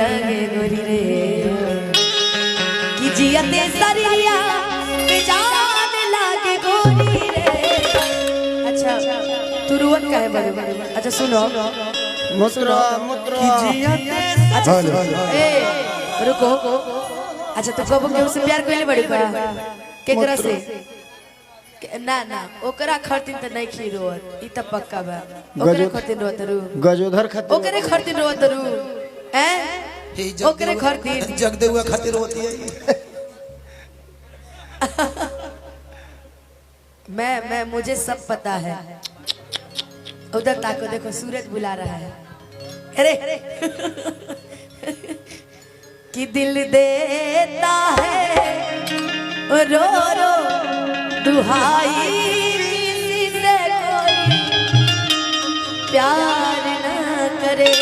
लगे गोरी रे कि जियते सरिया जान लगे गोरी रे। अच्छा तू रुअत काहे बड़े? अच्छा सुनो मुद्रा मुद्रा अच्छा ए रुको। अच्छा तू कबो केहू से प्यार कइले बड़ी का केकरा से? ना ना ओकरा खरतिन त नहीं खी रोत ई त पक्का बा। ओकरे खरतिन रोत रू गजोधर खातिर ओकरे खरतिन रोत रू हैं ओकरे खरतिन जगदेवा खातिर होती है। मैं मुझे सब पता है। उधर ताको देखो सूरज बुला रहा है। अरे कि दिल देता है रो रो दुहाई से कोई प्यार न करे।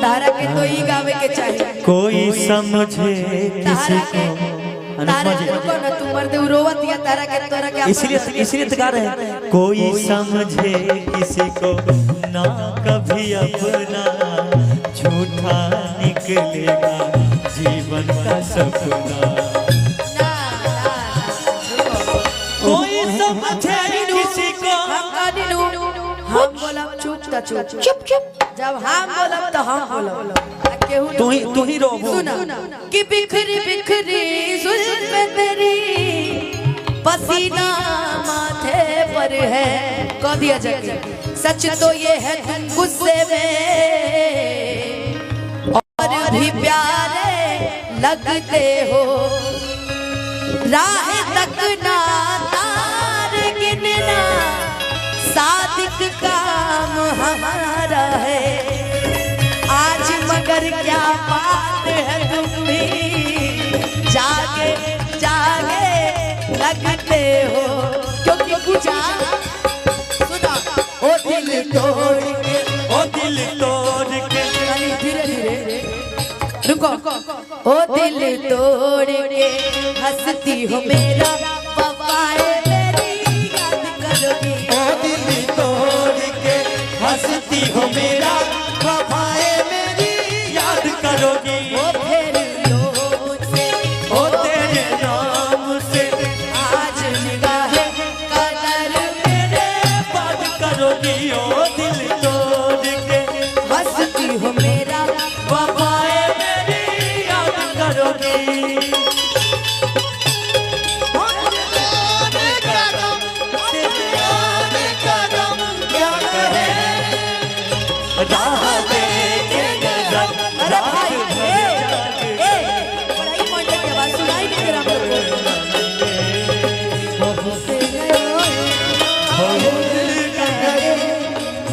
तारा के तो ही गावे के चाहिए कोई समझे किसी को। तारा को न तू मर्द रोवत या तारा के तोरा के इसलिए तो गा रहे हैं कोई समझे किसी को ना कभी अपना झूठा निकलेगा जीवन का सपना। कोई समझे किसी को हम बोलब चुप चुप चुप जब हम बोलब तो हम बोलब तू ही रो सुना कि बिखरी बिखरी जुल्फ़े तेरी पसीना माथे पर है कह दिया जाए। सच तो ये है तुम गुस्से में और भी प्यारे लगते हो। राह तक ना तार गिनना सादिक काम हमारा है। आज मगर क्या बात है तुम भी जागे जागे लगते हो। क्योंकि पूछा सुना ओ दिल तोड़ के धीरे धीरे रुको ओ दिल तोड़ के हंसती हो मेरा वफाए मेरी याद करोगी। ओ दिल तोड़ के हंसती हो मेरा वफाए मेरी याद करोगी। ओ फिर लोग से ओ तेरे नाम से आज निगाहे कदर मेरे बात करोगी। ओ दिल तोड़ के हंसती हो मेरा वफाए मेरी याद करोगी।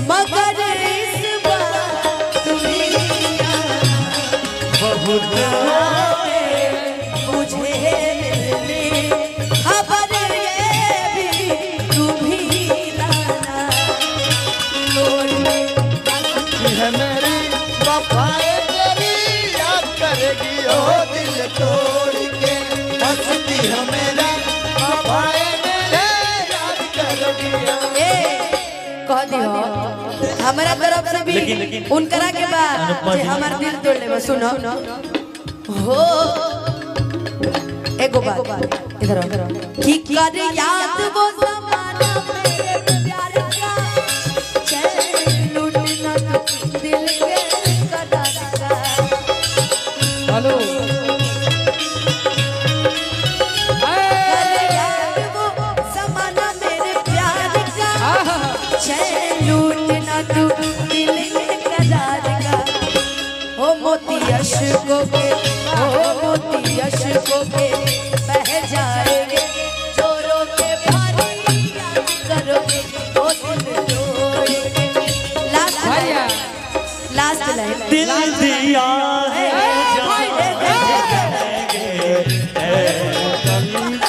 मगर इस बार तुम्हें मुझे खबर ये भी तुम्हें लाना है मेरी वफाए तेरी याद करेगी। ओ दिल तोड़ के हंसती है मेरा वफाए मेरे याद करेगी। कह दियो हमारा तरफ से भी उनकरा के बाद जे हमार दिल तोड़ लेबे। सुनो हो एगो बात इधर आओ कि कर याद वो जमाना मेरे प्यार का चैन लूटना दिल के करार का। हेलो कर याद वो जमाना मेरे प्यार का चैन लूटना तू दिल के करार का। ओ मोती अशकों के ओ मोती अशकों के बह जाएंगे चोरों के भारी याद करोगे। ओ दिल तोड़ के लास्ट लाइन दिल दिया है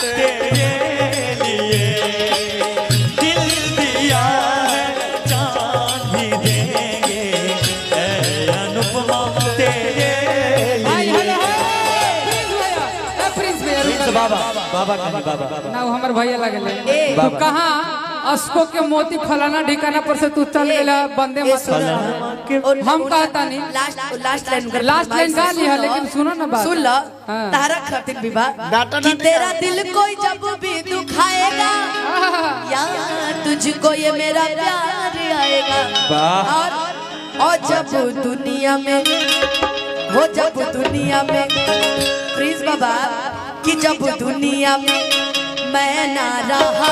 तेरे लिए। दिल दिया है जान भी देंगे अनुपमा तेरे लिए। प्रिंस भैया बाबा बाबा बाबा ना हमर भैया लगले ए तू कहां अस्को के मोती फलाना ठिकाना पर से तू चल गेला बंदे मत हम कहता नहीं लास्ट लाइन गा लिया लेकिन सुनो ना बात सुन लो तारा खातिर विवाह कि तेरा दिल कोई जब भी दुखाएगा या तुझको ये मेरा प्यार आएगा और जब दुनिया में हो जब दुनिया में प्लीज बाबा कि जब दुनिया में मैं ना रहा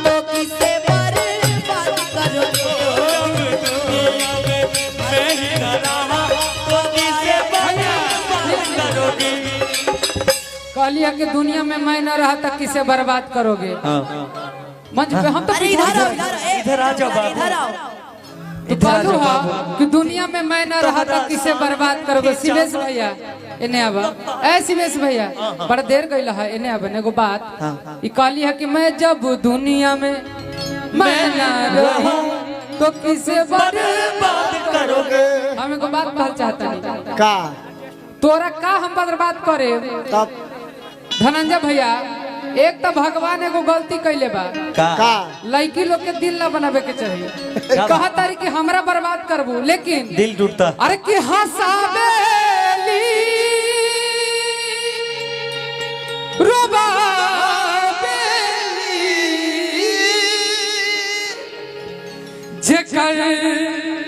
तो किसे बर्बाद करोगे मैं ही ना रहा तो किसे बर्बाद करोगे कहलिया कि दुनिया में मैं न रहा तक किसे बर्बाद करोगे मंच पे हम तो अरे इधर आ जाओ बाबू। इधर आओ तो कहलू हा कि दुनिया में मैं न रहा तक किसे बर्बाद करोगे शिवेश भैया इन्हें अब ए शिवेश भैया बड़ा देर गई है इन्हें अब एगो बात ई कहली है कि मैं जब दुनिया में मैं न रहूं तो किसे बर्बाद करोगे हम एगो बात कहना चाहता नहीं का तोरा का हम बर्बाद करे तब धनंजय भैया एक तो भगवान एगो गलती कैले बा का लड़की लोग के दिल ना बनावे के चाहिए कहा तारी कि हमरा बर्बाद करबू लेकिन दिल टूटता अरे कि हंसावेली जेकर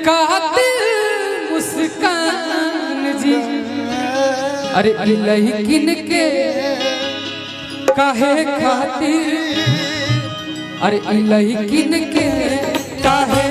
कातिल मुस्कान जी अरे लहिकिन के काहे खातिर अरे लहिकिन के काहे